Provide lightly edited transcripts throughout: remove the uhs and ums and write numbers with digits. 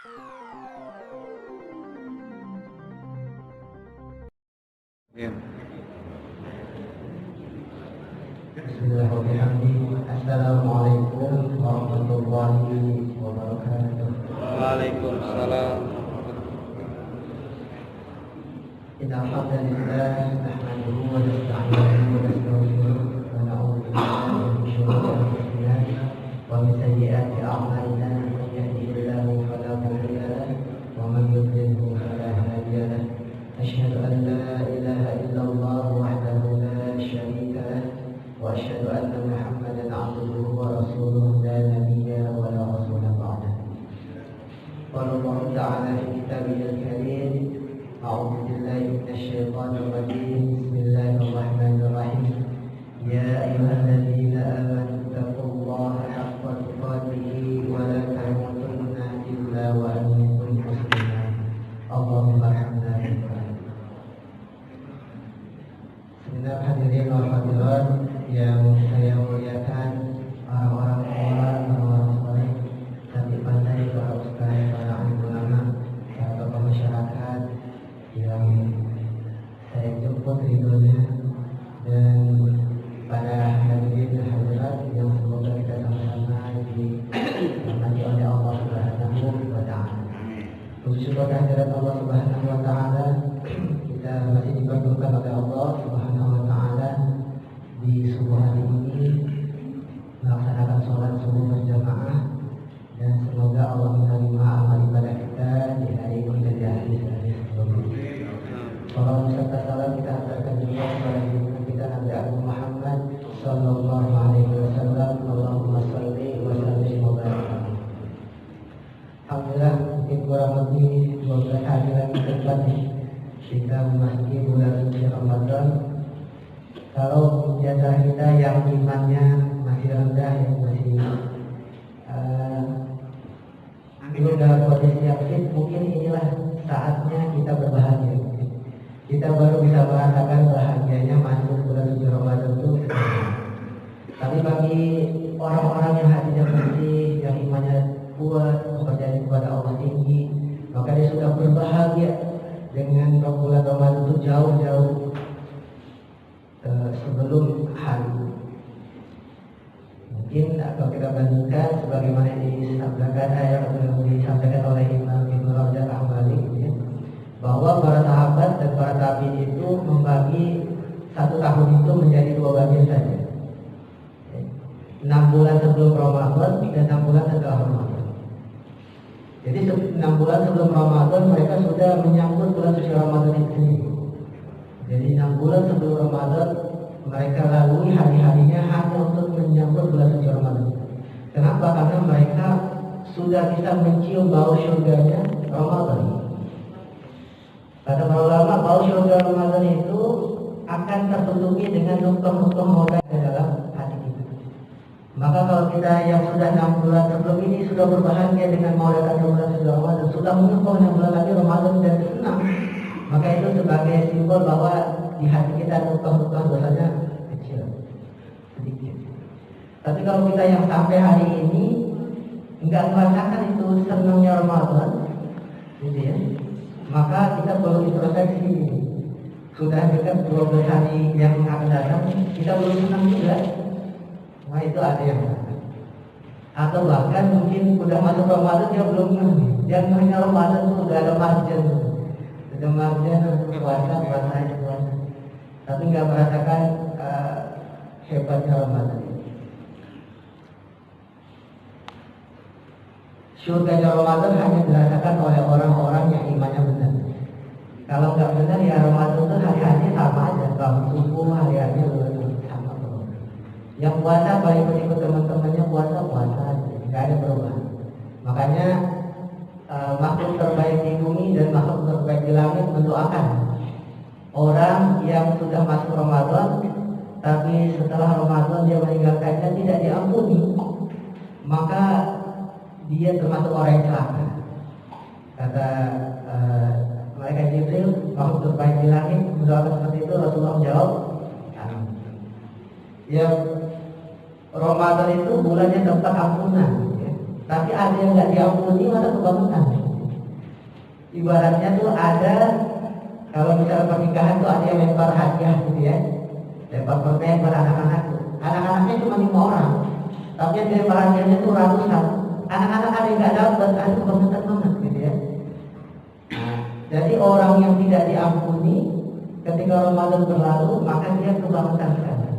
Ya. Bismillahirrahmanirrahim. Assalamualaikum warahmatullahi wabarakatuh. Waalaikumsalam. Innal hamdalillah nahmaduhu wa nasta'inuhu wa nastaghfiruh wa na'udzu billahi min shururi anfusina wa min sayyiati a'malina. Man yahdihillahu fala mudilla lahu wa man yudlilhu fala hadiya lahu. Asyhadu an la ilaha illallah wahdahu la syarika lahu wa asyhadu anna Muhammadan 'abduhu wa rasuluhu la nabiyya wa la rasula ba'dahu. Qala Allah ta'ala fi kitabihil karim. A'udzu billahi minasy syaithanir rajim. Bismillahirrahmanirrahim. Ya ayyuhalladzina amanu taqullaha haqqa tuqatih wa la tamutunna illa wa antum muslimun. Allahumma arhamna bil Qur'an. Segenap hadirin wal hadirat yang saya muliakan, orang-orang soleh, tapi pandai, para ustaz, para alim ulama, para tokoh masyarakat yang saya jemput ridhonya, dan para hadirin dan hadirat yang semoga kita sama-sama dirahmati oleh Allah Subhanahu wa Ta'ala. Puji syukur kehadirat Allah Subhanahu wa Ta'ala, kita masih dipertemukan oleh Allah Subhanahu wa Ta'ala di subuh hari ini melaksanakan sholat subuh berjamaah, dan semoga Allah menerima amal ibadah kita di hari ini dan di hari sebelumnya. Salam serta salam kita hantarkan juga kepada junjungan kita Nabi Agung Muhammad Sallallahu Alaihi Wasallam. Allahumma salli wa sallim wa barik. Alhamdulillah, mungkin kurang lebih 12 hari lagi ke depan kita memasuki bulan suci Ramadan. Kalau jasa kita yang imannya masih rendah, yang masih belum dalam kondisi aktif, mungkin inilah saatnya kita berbahagia. Kita baru bisa merasakan bahagianya masuk bulan suci Ramadan itu. Tapi bagi orang-orang yang hatinya bersih, yang imannya kuat, kepercayaan kepada Allah tinggi, maka dia sudah berbahagia dengan bulan Ramadan itu jauh-jauh sebelum hari. Mungkin kalau kita bandingkan sebagaimana disabdakan yang disampaikan oleh Imam Ibnu Rajab Al-Hambali, ya, bahwa para sahabat dan para tabi'in itu membagi satu tahun itu menjadi 2 bagian saja. 6 bulan sebelum Ramadan dan 6 bulan setelah Ramadan. Jadi 6 bulan sebelum Ramadan mereka sudah menyambut bulan suci Ramadan itu sendiri. Jadi 6 bulan sebelum Ramadan mereka lalui hari-harinya hanya untuk menyambut bulan suci Ramadan. Kenapa? Karena mereka sudah bisa mencium bau surganya Ramadan. Kata para ulama, bau surga Ramadan itu akan tertutupi dengan nuktah-nuktah maula di dalam hati kita. Maka kalau kita yang sudah 6 bulan sebelum ini sudah berbahagia dengan maulatan bulan suci Ramadan, sudah menunggu 6 bulan lagi Ramadan dan senang, maka itu sebagai simbol bahwa di hati kita nuktah-nuktah dosanya kecil, sedikit. Tapi kalau kita yang sampai hari ini enggak merasakan itu senangnya Ramadan, gitu ya, maka kita perlu introspeksi. Sudah dekat 12 hari yang akan datang, kita belum senang juga. Nah itu ada yang salah. Atau bahkan mungkin sudah masuk Ramadan dia belum ngerti. Dia ngerti Ramadan itu sudah ada margin, sudah margin puasa. Tapi nggak merasakan hebatnya Ramadan. Surganya Ramadan hanya dirasakan oleh orang-orang yang imannya benar. Kalau nggak benar ya Ramadan itu hari-harinya sama aja, bangun subuh hari-harinya sama terus. Yang puasa paling ikut teman-temannya puasa aja, nggak ada perubahan. Makanya makhluk terbaik di bumi dan makhluk terbaik di langit mendoakan orang yang sudah masuk Ramadan, tapi setelah Ramadan dia meninggalkannya tidak diampuni, maka dia termasuk orang yang celaka. Kata malaikat Jibril, makhluk terbaik di langit mendoakan seperti itu. Rasulullah menjawab, ya Ramadan itu bulannya tempat ampunan, ya. Tapi ada yang nggak diampuni masa kebangunan. ibaratnya tuh ada, kalau misalnya pernikahan tuh ada yang lempar hadiah gitu ya, lempar permen buat anak-anak tuh. Anak-anaknya cuma 5 orang, tapi yang dilempar hadiahnya tuh ratusan. Anak-anak ada yang nggak dapat, ada kebangetan banget gitu ya. Nah, jadi orang yang tidak diampuni ketika Ramadan berlalu, maka dia kebangetan sekali.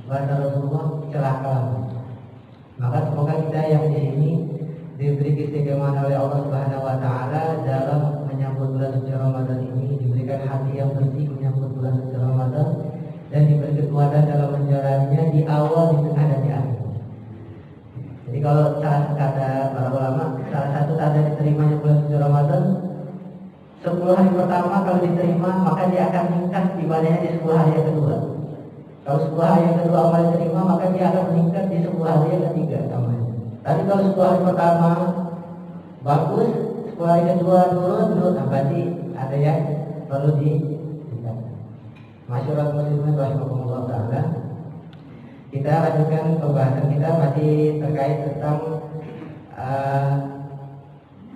Bahasa Rasulullah celaka. Maka semoga kita yang di sini diberi keistimewaan oleh Allah Subhanahu wa taala dalam menyambut bulan suci Ramadan ini, diberikan hati yang bersih menyambut bulan suci Ramadan, dan diberi kekuatan dalam menjalaninya di awal, di tengah, dan di akhir. Jadi kalau kata para ulama, salah satu tanda diterimanya bulan suci Ramadan, 10 hari pertama kalau diterima, maka dia akan meningkat ibadahnya di 10 hari yang kedua. Kalau 10 hari yang kedua amal diterima, maka dia akan meningkat di 10 hari yang ketiga amalnya. Tapi kalau 10 hari pertama bagus, 10 hari kedua turun, berarti ada yang perlu ditingkatkan. Masyarakat muslimin rahimakumullah ta'ala. Kita lanjutkan pembahasan kita masih terkait tentang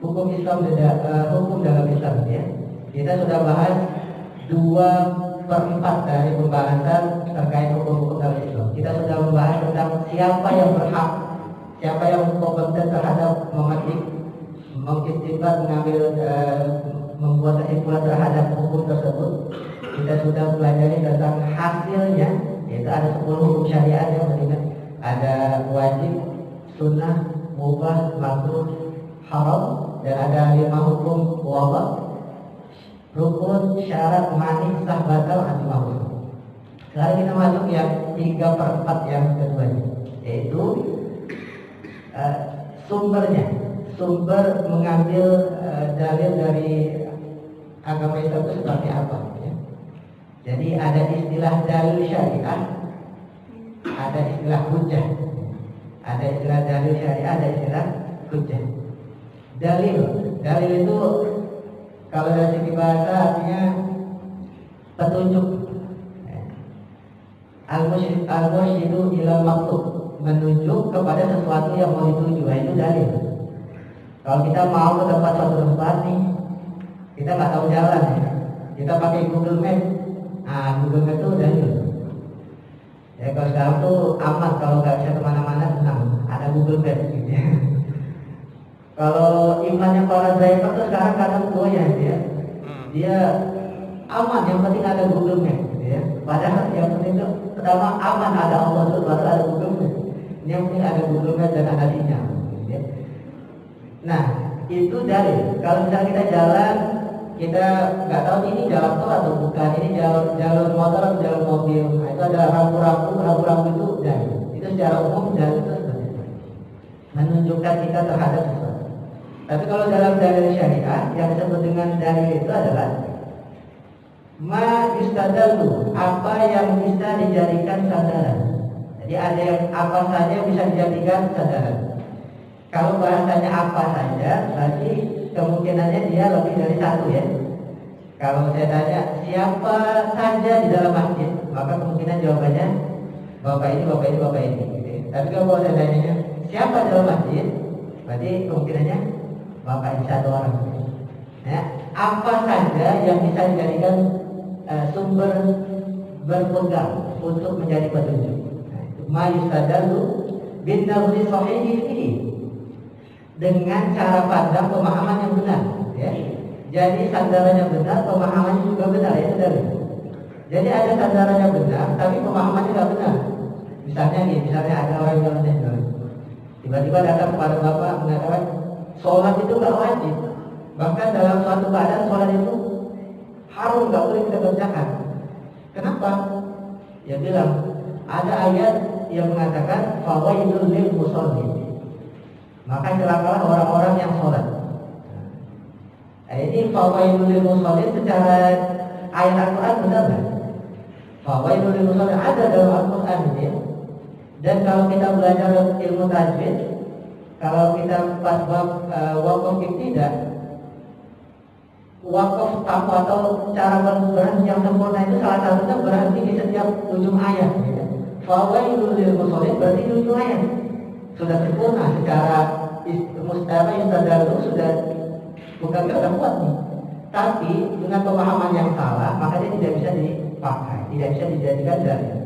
hukum Islam dan hukum dalam Islam ya. Kita sudah bahas 2/4 dari pembahasan terkait hukum dalam Islam. Kita sudah membahas tentang siapa yang berhak, siapa yang kompeten terhadap memetik, mengistinbat, mengambil, membuat kesimpulan terhadap hukum tersebut. Kita sudah pelajari tentang hasilnya, yaitu ada 10 hukum syariat yang beriman. Ada wajib, sunnah, mubah, makruh, haram, dan ada 5 hukum wabah, rukun, syarat, mani, sah, batal, asma. Sekarang kita masuk yang 3/4 yang kedua, yaitu sumbernya, sumber mengambil dalil dari agama Islam itu seperti apa ya? Jadi ada istilah dalil syariah, ada istilah hujjah, ada istilah dalil syariah, ada istilah hujjah. Dalil itu kalau dari segi bahasa artinya petunjuk. Al-mursyidu ila maqsud, menunjuk kepada sesuatu yang mau dituju, itu dalil. Kalau kita mau ke tempat suatu tempat nih, kita nggak tahu jalan ya, kita pakai Google Map. Google Map itu dalil. Ya kalau sekarang tuh aman, kalau nggak bisa kemana-mana tenang, ada Google Map gitu ya. Kalau imannya para driver tuh sekarang kadang goyah ya, dia aman, yang penting ada Google Map gitu ya. Padahal yang penting itu pertama aman, ada Allah itu, baru ada Google Map. Yang penting ada Google Map dan ada sinyal gitu ya. Nah itu dalil. Kalau misalnya kita jalan, kita nggak tahu ini jalan tol atau bukan, ini jalur motor atau jalur mobil, nah, itu ada rambu-rambu itu dalil. Itu secara umum dalil itu menunjukkan kita terhadap sesuatu. Tapi kalau dalam dalil syariah yang disebut dengan dalil itu adalah ma yustadallu, apa yang bisa dijadikan sandaran. Jadi ada yang apa saja yang bisa dijadikan sandaran. Kalau bahasanya apa saja, berarti kemungkinannya dia lebih dari satu ya. Kalau saya tanya siapa saja di dalam masjid, maka kemungkinan jawabannya bapak ini, bapak ini, bapak ini gitu ya. Tapi kalau saya tanya siapa di dalam masjid, berarti kemungkinannya bapak ini, satu orang ya. Apa saja yang bisa dijadikan sumber berpegang untuk menjadi petunjuk. Ma yustadallu bin nazri sahihi fihi, dengan cara pandang pemahaman yang benar ya. Jadi sandarannya benar, pemahamannya juga benar, itu dalil. Jadi ada sandarannya benar tapi pemahamannya tidak benar. Misalnya ada orang yang jalan, tiba-tiba datang kepada bapak mengatakan sholat itu nggak wajib, bahkan dalam suatu keadaan sholat itu haram, nggak boleh kita kerjakan. Kenapa? Dia bilang ada ayat yang mengatakan fawailul lil musallin, maka celakalah orang-orang yang sholat. Nah, ini fawailul lil musallin secara ayat Al-Quran benar nggak? Fawailul lil musallin ada dalam Al-Quran ya. Dan kalau kita belajar ilmu tajwid, kalau kita pas bab wakaf ibtidah, wakaf tamu atau cara berhenti yang sempurna itu salah satunya berhenti di setiap ujung ayat ya. Fawailul lil musallin berarti di ujung ayat sudah sempurna secara istadallu, sudah bukan udah kuat nih. tapi dengan pemahaman yang salah maka dia tidak bisa dipakai, tidak bisa dijadikan dalil.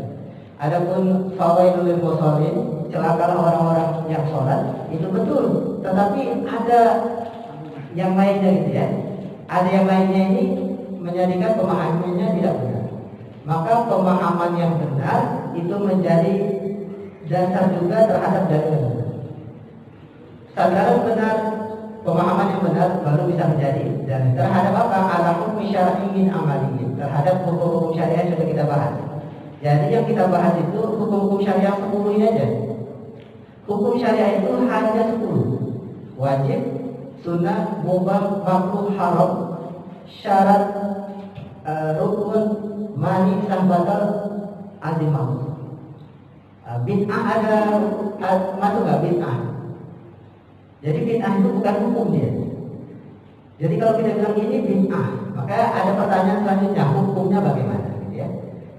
Adapun fawaidul lil musallin, celakalah orang-orang yang sholat, itu betul, tetapi ada yang lainnya gitu ya. Ada yang lainnya ini menjadikan pemahamannya tidak benar. Maka pemahaman yang benar itu menjadi dasar juga terhadap dalil. Sandaran benar, pemahaman yang benar baru bisa menjadi dalil. Terhadap apa? Ala hukmi syar'iyyin amaliyin, terhadap hukum-hukum syariah yang sudah kita bahas. Jadi yang kita bahas itu hukum-hukum syariah 10 ini aja. Hukum syariah itu hanya 10. Wajib, sunnah, mubah, makruh, haram, syarat, rukun, mani, sah batal, azimah. Bid'ah ada masuk nggak bid'ah? Jadi bid'ah itu bukan hukum dia. Jadi kalau kita bilang ini bid'ah, maka ada pertanyaan selanjutnya, hukumnya bagaimana? Gitu ya.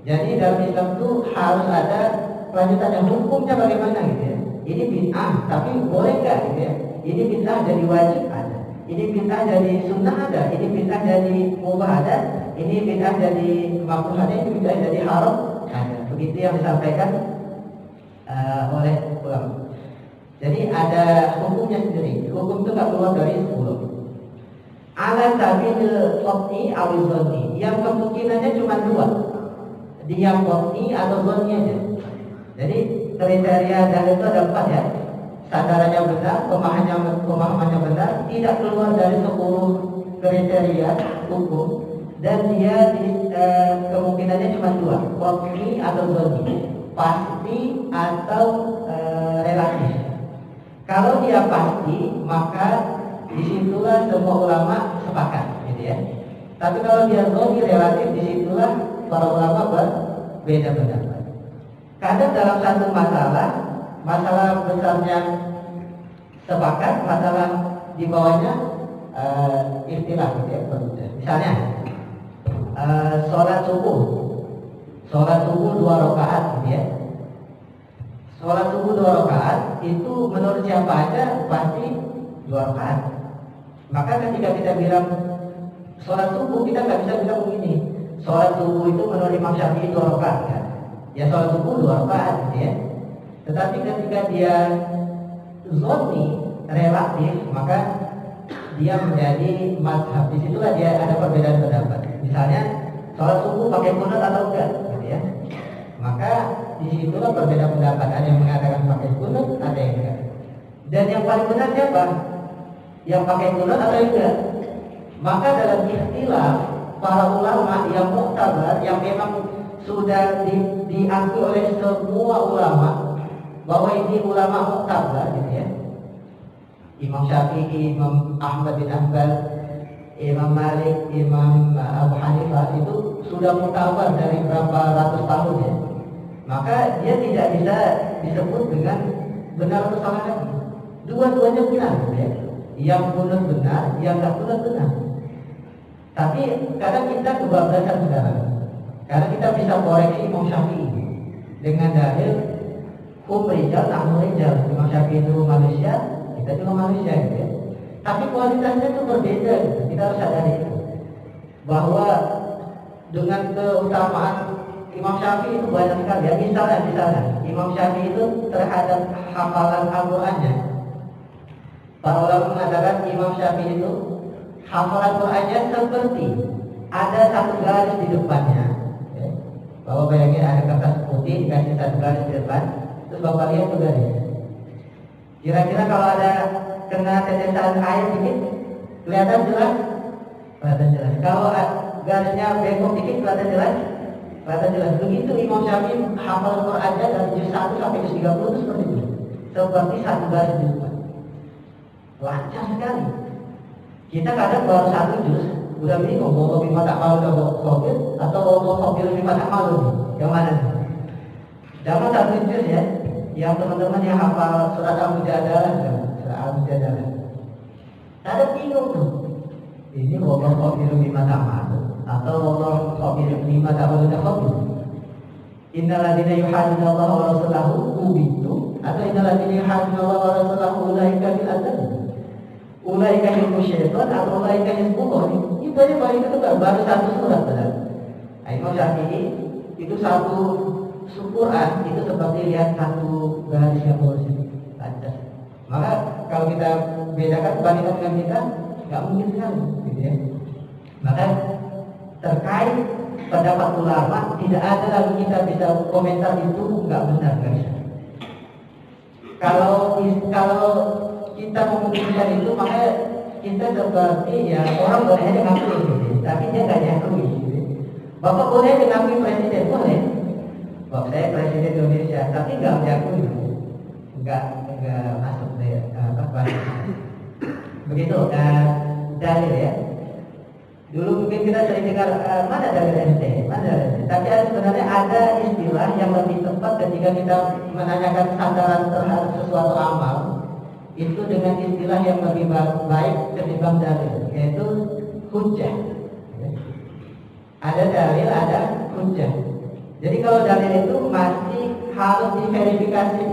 Jadi dalam Islam itu harus ada kelanjutannya, hukumnya bagaimana gitu ya. Ini bid'ah, tapi boleh nggak gitu ya? Ini bid'ah jadi wajib ada, ini bid'ah jadi sunnah ada, ini bid'ah jadi mubah ada, ini bid'ah jadi makruh ada, ini bid'ah jadi haram ada. Begitu yang disampaikan oleh ulama. Jadi ada hukumnya sendiri. Hukum itu nggak keluar dari 10. Ala sabil qat'i aw zanni, yang kemungkinannya cuma 2. Dia qat'i atau zanni aja. Jadi kriteria dalil itu ada 4 ya. Sadarannya benar, pemahamannya benar, tidak keluar dari 10 kriteria hukum, dan dia kemungkinannya cuma 2, qat'i atau zanni, pasti atau relatif. Kalau dia pasti, maka disitulah semua ulama sepakat, gitu ya. Tapi kalau dia zanni relatif, disitulah para ulama berbeda pendapat. Kadang dalam satu masalah besarnya sepakat, masalah di bawahnya ikhtilaf, gitu ya. Misalnya sholat subuh 2 rakaat, gitu ya. Sholat subuh 2 rakaat itu menurut siapa aja pasti 2 rakaat. Maka ketika kita bilang sholat subuh, kita nggak bisa bilang begini, sholat subuh itu menurut Imam Syafi'i 2 rakaat kan? Ya sholat subuh 2 rakaat gitu ya. Tetapi ketika dia zanni relatif, maka dia menjadi mazhab. Disitulah dia ada perbedaan pendapat. Misalnya sholat subuh pakai qunut atau enggak, gitu ya. Maka disitulah berbeda pendapat. Ada yang mengatakan pakai qunut, ada yang enggak. Dan yang paling benar siapa? Yang pakai qunut atau enggak? Maka dalam ikhtilaf para ulama yang muktabar, yang memang sudah diakui oleh semua ulama bahwa ini ulama muktabar, gitu ya. Imam Syafi'i, Imam Ahmad bin Hanbal, Imam Malik, Imam Abu Hanifah itu sudah muktabar dari berapa ratus tahun ya. Maka dia tidak bisa disebut dengan benar atau salah lagi. Dua-duanya benar, ya. Yang qunut benar, yang tak qunut benar. Tapi kadang kita kebablasan sekarang. Karena kita bisa koreksi Imam Syafi'i dengan dalil hum rijal nahnu rijal. Imam Syafi'i itu manusia, kita juga manusia, gitu ya. Tapi kualitasnya itu berbeda, gitu. Kita harus sadari itu. Bahwa dengan keutamaan Imam Syafi'i itu banyak sekali ya. Misalnya Imam Syafi'i itu terhadap hafalan Al-Qur'annya, para ulama mengatakan Imam Syafi'i itu hafalan Qur'annya seperti ada satu garis di depannya ya. Bapak bayangin ada kertas putih dikasih satu garis di depan, terus bapak lihat tuh garis. Kira-kira kalau ada kena tetesan air dikit, kelihatan jelas? Kelihatan jelas. Kalau garisnya bengkok dikit, kelihatan jelas? Kelihatan jelas. Begitu Imam Syafi'i hafal Qur'annya dari juz 1 sampai juz 30 itu seperti itu. Seperti satu garis di depan. Lancar sekali. Kita kadang baru 1 juz udah bingung mau bima tak malu atau khobir atau mau khobir bima tak malu nih. Yang mana nih? Jangan 1 juz ya. Yang teman-teman yang hafal surat Al-Mujadalah, surat Al-Mujadalah. Kadang bingung tuh. Ini wallahu khabirum bima ta'malun atau wallahu khabirum bima ta'malun khabir. Innal ladzina yuhadduna Allah wa rasulahu kubitu atau innal ladzina yuhadduna Allah wa rasulahu ulaika fil adzab. Ulaika hizbus syaitan atau ulaika hizbullah. Itu aja paling ketukar, baru satu surat benar. Imam Syafi'i itu satu Quran itu seperti lihat satu garis yang lurus lancar. Maka kalau kita bedakan bandingkan dengan kita, nggak mungkin sekali, gitu ya. Maka terkait pendapat ulama tidak ada lagi kita bisa komentar itu nggak benar, nggak bisa. Kalau kita memutuskan itu, maka kita seperti ya orang boleh aja ngakui, gitu. Tapi dia nggak diakui. Gitu. Bapak boleh diakui presiden, boleh. Bapak saya presiden Indonesia, tapi nggak diakui, nggak masuk deh apa. Begitu dalil ya. Dulu mungkin kita sering dengar mana dalil ente, mana dalil. Tapi sebenarnya ada istilah yang lebih tepat ketika kita menanyakan sandaran terhadap sesuatu amal. Itu dengan istilah yang lebih baik ketimbang dalil, yaitu hujjah. Ada dalil, ada hujjah. Jadi kalau dalil itu masih harus diverifikasi.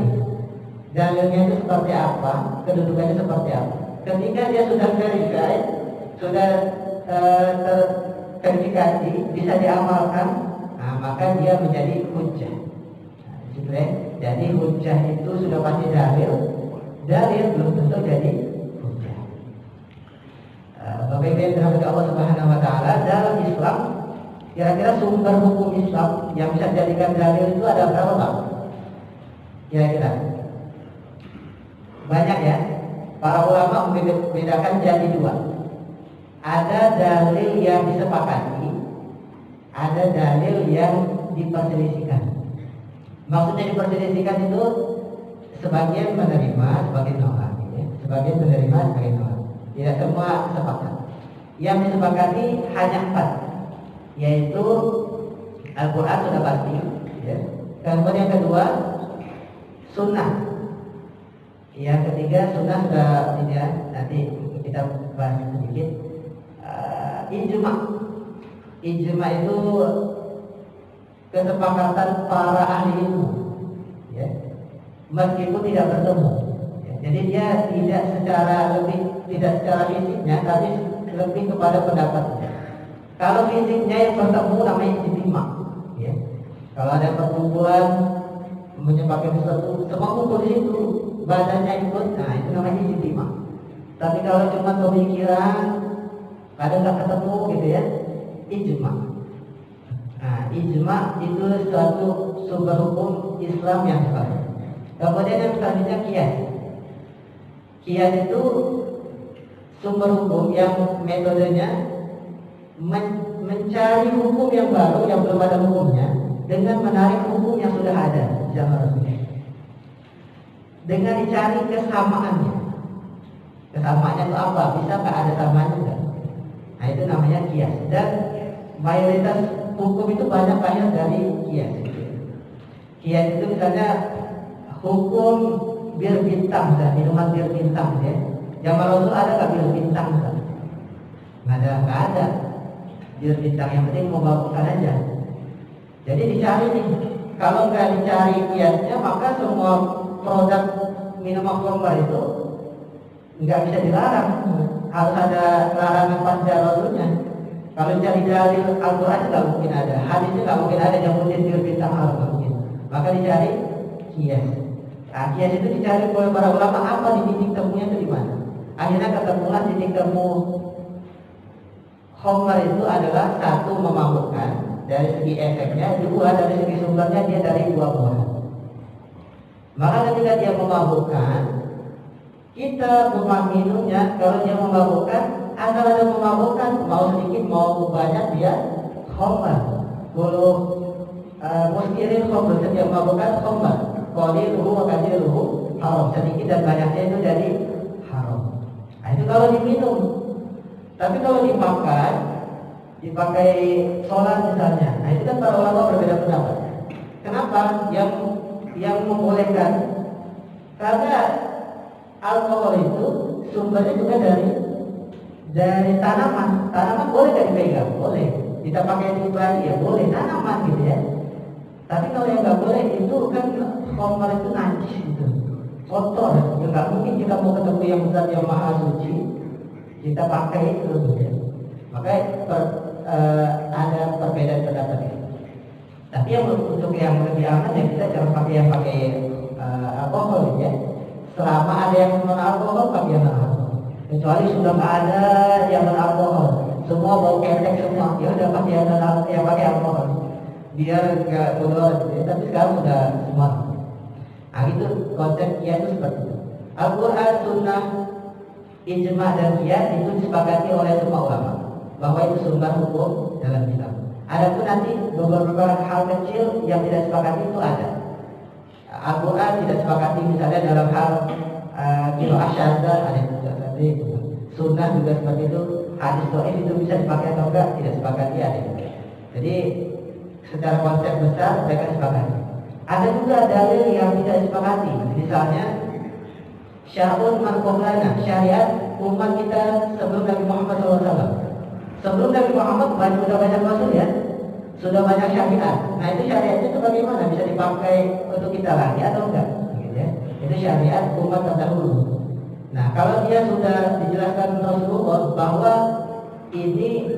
Dalilnya itu seperti apa, kedudukannya seperti apa. Ketika dia sudah verified, sudah terverifikasi, bisa diamalkan, nah, maka dia menjadi hujjah. Nah, jadi hujjah itu sudah pasti dalil. Dalil belum tentu jadi hujjah. Bapak Ibu yang dirahmati Allah Subhanahu Wa Taala, dalam Islam kira-kira sumber hukum Islam yang bisa dijadikan dalil itu ada berapa, Pak? Kira-kira banyak ya. Para ulama membedakan jadi dua. Ada dalil yang disepakati, ada dalil yang diperselisihkan. Maksudnya diperselisihkan itu sebagian menerima, sebagian nolak, ya. Sebagian menerima, sebagian nolak. Tidak semua sepakat. Yang disepakati hanya 4, yaitu Al-Quran sudah pasti, ya. Kemudian yang kedua sunnah. Yang ketiga sunnah sudah tidak, nanti kita bahas sedikit. Ijma. Ijma itu kesepakatan para ahli ilmu, ya. Meskipun tidak bertemu, ya. Jadi dia tidak secara fisiknya, tapi lebih kepada pendapatnya. Kalau fisiknya yang bertemu namanya ijtima, ya. Kalau ada perkumpulan menyepakati sesuatu, semua kumpul di situ, badannya ikut, nah itu namanya ijtima. Tapi kalau cuma pemikiran, kadang nggak ketemu gitu ya, ijma. Nah, ijma itu suatu sumber hukum Islam yang baik. Kemudian yang selanjutnya kias. Kias itu sumber hukum yang metodenya mencari hukum yang baru yang belum ada hukumnya dengan menarik hukum yang sudah ada di zaman Rasulullah. Dengan dicari kesamaannya. Kesamaannya itu apa? Bisa nggak ada samaannya enggak? Nah itu namanya kias. Dan mayoritas hukum itu banyak lahir dari kias. Kias itu misalnya hukum bir bintang, minuman bir bintang, ya. Zaman Rasul ada nggak bir bintang? Nggak ada. Bir bintang yang penting mau bawakan aja. Jadi dicari nih. Kalau nggak dicari kiasnya, maka semua produk minuman khamr itu nggak bisa dilarang. Harus ada larangan pasca Rasulnya. Kalau cari dalil Al-Quran nggak mungkin ada, hadisnya nggak mungkin ada yang mungkin bir bintang hal mungkin. Maka dicari kias. Nah, kias itu dicari oleh para ulama, apa di titik temunya itu di mana? Akhirnya ketemuan titik temu khamr itu adalah satu memabukkan dari segi efeknya, dua dari segi sumbernya dia dari buah-buahan. Maka ketika dia memabukkan, kita minumnya, kalau dia memabukkan, asal ada memabukkan, mau sedikit mau banyak dia khamr. Kalau muskirin khamr, setiap memabukkan khamr. Qaliluhu wa kathiruhu haram. Sedikit dan banyaknya itu jadi haram. Nah, itu kalau diminum. Tapi kalau dimakan, dipakai sholat misalnya, nah itu kan para ulama berbeda pendapat. Kenapa? Yang membolehkan, karena alkohol itu sumbernya juga dari tanaman. Tanaman boleh nggak dipegang? Boleh. Kita pakai pribadi ya boleh, tanaman gitu ya. Tapi kalau yang nggak boleh itu kan khamr itu najis gitu, kotor. Ya nggak mungkin kita mau ketemu yang zat yang maha suci kita pakai itu ya. Maka ada perbedaan pendapat ya. Tapi yang untuk yang lebih aman ya kita jangan pakai yang pakai alkohol ya. Selama ada yang non alkohol pakai yang non alkohol. Kecuali sudah nggak ada yang non alkohol, semua bau ketek semua, ya udah pakai yang pakai alkohol. Biar nggak bodor gitu ya. Tapi sekarang sudah semua. Nah itu konsepnya itu seperti itu. Al-Quran, Sunnah, Ijma dan Qiyas itu disepakati oleh semua ulama bahwa itu sumber hukum dalam Islam. Adapun nanti beberapa hal kecil yang tidak disepakati itu ada. Al-Quran tidak disepakati misalnya dalam hal qiraah syadzah ada yang seperti itu. Sunnah juga seperti itu. Hadis dhaif itu bisa dipakai atau enggak tidak disepakati ada. Jadi secara konsep besar mereka disepakati. Ada juga dalil yang tidak disepakati. Misalnya syar'un man qablana, syariat umat kita sebelum Nabi Muhammad SAW. Sebelum Nabi Muhammad sudah banyak rasul ya, sudah banyak syariat. Nah itu syariatnya itu bagaimana? Bisa dipakai untuk kita lagi atau enggak? Gitu ya. Itu syariat umat terdahulu. Nah kalau dia sudah dijelaskan Rasulullah bahwa ini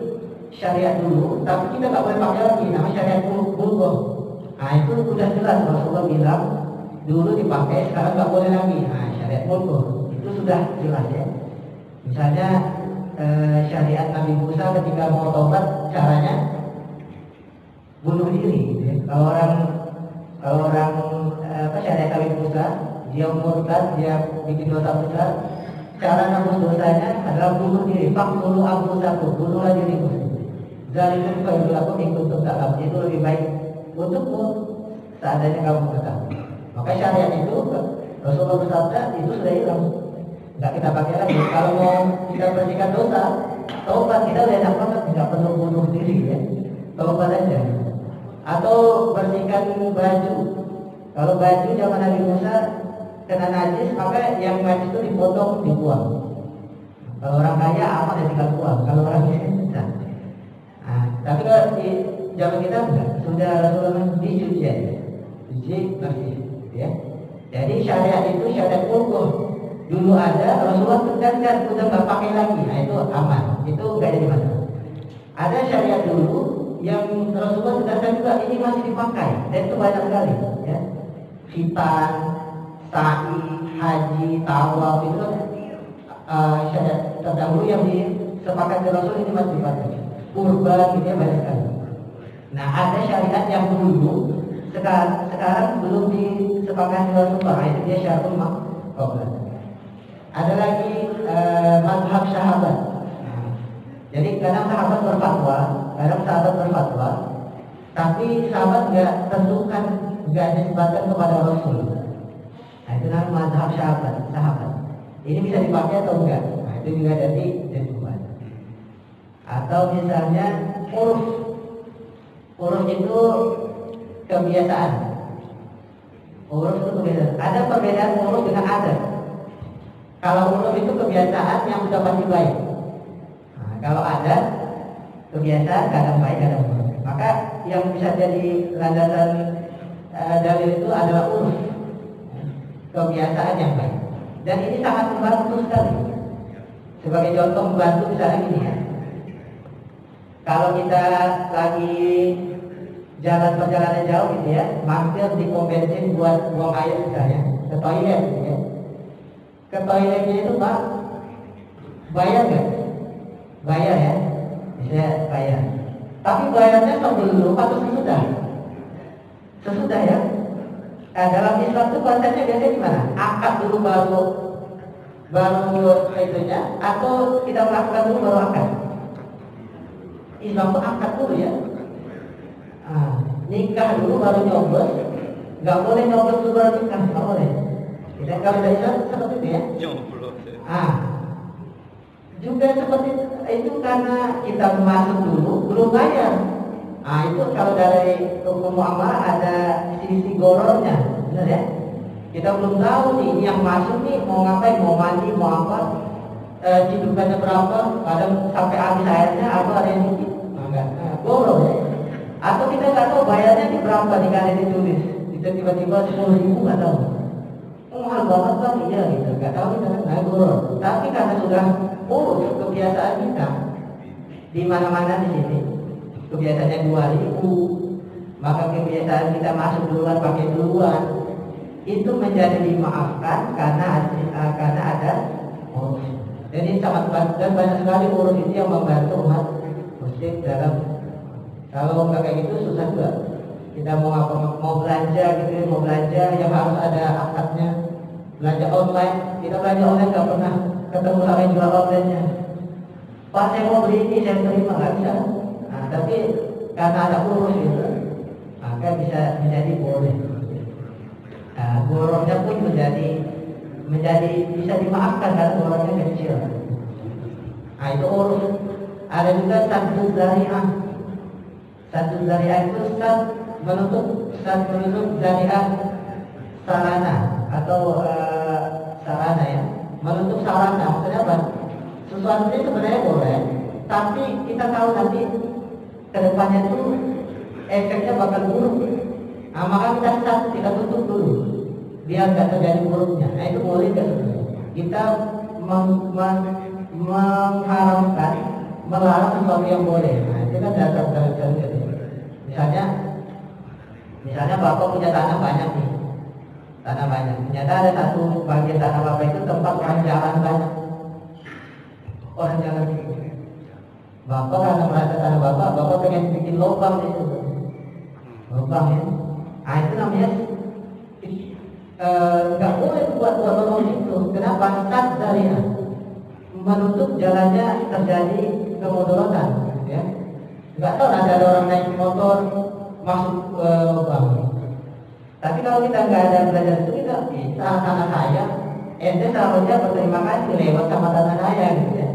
syariat dulu, tapi kita nggak boleh pakai lagi, namanya syariat bulgh. Nah itu sudah jelas Rasulullah bilang dulu dipakai, sekarang nggak boleh lagi. Nah syariat bulgh itu sudah jelas ya. Misalnya syariat Nabi Musa ketika mau tobat caranya bunuh diri gitu ya. Kalau orang syariat Nabi Musa dia murtad, dia bikin dosa besar, cara nembus dosanya adalah bunuh diri. Faqtulu anfusakum, bunuhlah dirimu. Zalikum khairul lakum in kuntum ta'lamun. Itu lebih baik untukmu seandainya kamu mengetahui. Maka syariat itu Rasulullah bersabda itu sudah hilang. Nggak kita pakai lagi. Kalau mau kita bersihkan dosa, taubat kita udah enak banget, nggak perlu bunuh diri ya. Taubat aja. Atau bersihkan baju. Kalau baju zaman Nabi Musa kena najis, maka yang najis itu dipotong, dibuang. Kalau orang kaya amat ya tinggal buang. Kalau orang miskin tidak. Nah, tapi kalau di zaman kita enggak, sudah Rasulullah dicuci ya. Cuci bersih ya. Jadi syariat itu syariat bulgh. Dulu ada, Rasulullah tegaskan udah nggak pakai lagi, nah itu aman, itu nggak jadi masalah. Ada syariat dulu yang Rasulullah tegaskan juga ini masih dipakai, dan itu banyak sekali, ya. Khitan, sa'i, haji, tawaf itu syariat terdahulu yang disepakati Rasul ini masih dipakai. Kurban gitu ya banyak sekali. Nah ada syariat yang dulu sekarang belum disepakati Rasulullah, itu dia syariat maqbul. Ada lagi mazhab sahabat. Jadi kadang sahabat berfatwa, tapi sahabat nggak tentukan, nggak disebutkan kepada Rasul. Nah itu namanya mazhab sahabat. Ini bisa dipakai atau enggak? Nah itu juga jadi tentukan. Atau misalnya uruf itu kebiasaan. Uruf itu kebiasaan. Ada perbedaan uruf dengan adat. Kalau uruf itu kebiasaan yang sudah pasti baik. Nah, kalau ada kebiasaan kadang baik kadang buruk. Maka yang bisa jadi landasan dalil itu adalah uruf, kebiasaan yang baik. Dan ini sangat membantu sekali. Sebagai contoh membantu misalnya gini ya. Kalau kita lagi jalan perjalanan jauh gitu ya, mampir di pom bensin buat buang air misalnya, ke toilet gitu ya. Ke toiletnya itu Pak, bayar nggak? Bayar ya, bisa bayar. Tapi bayarnya sebelum atau sesudah? Sesudah ya. Nah, dalam Islam itu konsepnya biasanya gimana? Akad dulu baru itunya, atau kita melakukan dulu baru akad? Islam itu akad dulu ya. Nah, nikah dulu baru nyoblos, nggak boleh nyoblos dulu baru nikah, nggak boleh. Dan kalau dari Islam seperti itu ya. Juga seperti itu karena kita masuk dulu belum bayar. Itu kalau dari hukum muamalah ada sisi gorornya, benar ya? Kita belum tahu nih ini yang masuk nih mau ngapain, mau mandi, mau apa, cidukannya berapa, kadang sampai habis airnya atau ada yang dikit, goror ya. Atau kita nggak tahu bayarnya di berapa dikali ditulis, tiba-tiba 10.000 nggak tahu. Mahal banget bang, iya gitu, nggak tahu kita kan gurur. Tapi karena sudah kebiasaan kita di mana-mana di sini, kebiasaannya 2000, maka kebiasaan kita masuk duluan pakai duluan, itu menjadi dimaafkan karena ada urus. Jadi sangat dan banyak sekali urus itu yang membantu umat muslim dalam, kalau nggak kayak gitu susah juga. Kita mau belanja gitu, mau belanja yang harus ada akadnya. Belanja online, kita belanja online nggak pernah ketemu sama yang jual online-nya. Pak saya mau beli ini, saya terima, nggak bisa. Nah, tapi karena ada urus gitu, maka bisa menjadi boleh. Nah, borongnya pun menjadi bisa dimaafkan karena borongnya kecil. Nah, itu urus. Ada juga saddu zari'ah. Saddu zari'ah itu menutup zari'ah sarana atau sarana ya. Menutup sarana maksudnya apa? Sesuatu ini sebenarnya boleh, tapi kita tahu nanti kedepannya itu efeknya bakal buruk. Nah, maka kita tutup dulu biar nggak terjadi buruknya. Nah, itu boleh nggak sebenarnya? Kita mengharamkan, melarang sesuatu yang boleh. Nah, itu kan dasar dari misalnya bapak punya tanah banyak nih, tanah banyak. Ternyata ada satu bagian tanah bapak itu tempat orang jalan banyak. Orang jalan itu. Bapak karena merasa tanah bapak pengen bikin lubang di situ. Lubang ya. Nah, itu namanya nggak boleh buat lubang itu. Kenapa? Dari menutup jalannya terjadi kemudaratan, ya. Nggak tahu ada orang naik motor masuk ke lubang. Tapi kalau kita nggak ada belajar itu, kita tanah saya, ente seharusnya berterima kasih lewat sama tanah saya, gitu ya.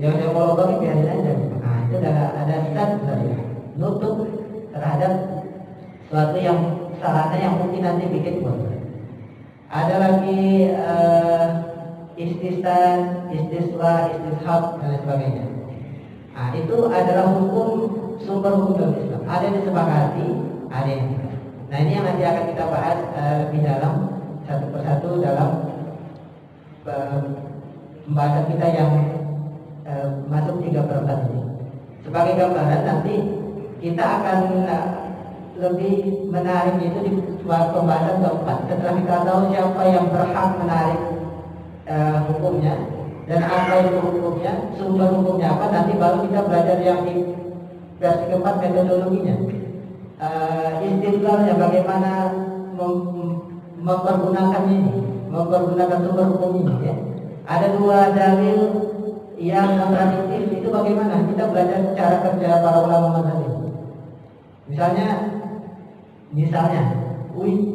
Yang saya mau lubang biarin aja. Nah, itu ada dari nutup terhadap sesuatu yang sarana yang mungkin nanti bikin buat. Ada lagi istisna, istislah, istishab dan lain sebagainya. Nah, itu adalah sumber hukum dalam Islam. Ada yang disepakati, ada yang tidak. Nah, ini yang nanti akan kita bahas lebih dalam satu persatu dalam pembahasan kita yang masuk 3/4 ini. Sebagai gambaran nanti kita akan lebih menarik itu di pembahasan keempat. Setelah kita tahu siapa yang berhak menarik hukumnya dan apa itu hukumnya, sumber hukumnya apa, nanti baru kita belajar yang di versi keempat, metodologinya. Istidlalnya bagaimana mempergunakan sumber hukum ini, ya. Ada 2 dalil yang kontradiktif, itu bagaimana kita belajar cara kerja para ulama mazhab. Misalnya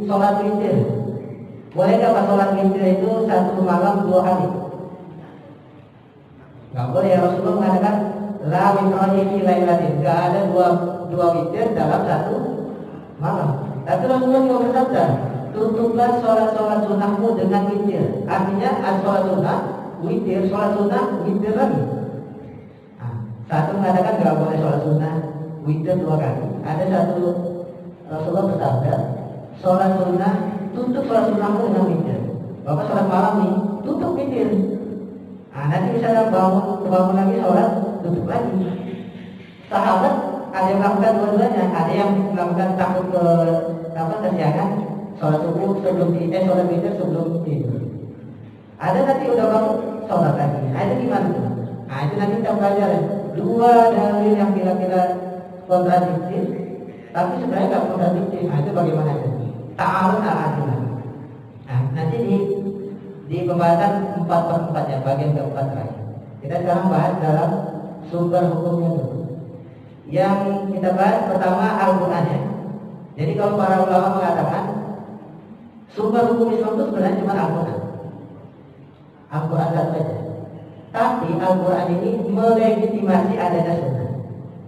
sholat witir, boleh nggak Pak sholat witir itu satu malam 2 kali? Nggak boleh. Ya, Rasulullah mengatakan la witrani fi lailatin, nggak ada dua witir dalam satu malam. Tapi Rasulullah juga bersabda, tutuplah sholat sunnahmu dengan witir. Artinya sholat sunnah witir, sholat sunnah witir lagi. Nah, satu mengatakan nggak boleh sholat sunnah witir 2 kali. Ada satu Rasulullah bersabda, sholat sunnah, tutup sholat sunnahmu dengan witir. Bapak sholat malam nih, tutup witir. Nah, nanti misalnya bangun lagi sholat, tutup lagi. Sahabat ada yang melakukan dua-duanya, ada yang melakukan takut kesiangan, sholat subuh sebelum sholat witir sebelum tidur. Ada nanti udah bangun sholat lagi. Nah, itu gimana tuh? Nah, itu nanti kita belajar 2 dalil yang kira-kira kontradiktif, tapi sebenarnya nggak kontradiktif. Nah, itu bagaimana itu? Ta'arun al-adillah. Nah, nanti di pembahasan 4/4 ya, bagian keempat terakhir. Kita sekarang bahas dalam sumber hukumnya dulu. Yang kita bahas pertama Al-Quran, ya. Jadi kalau para ulama mengatakan sumber hukum Islam itu sebenarnya cuma Al-Quran. Al-Quran satu saja. Tapi Al-Quran ini melegitimasi adanya sunnah.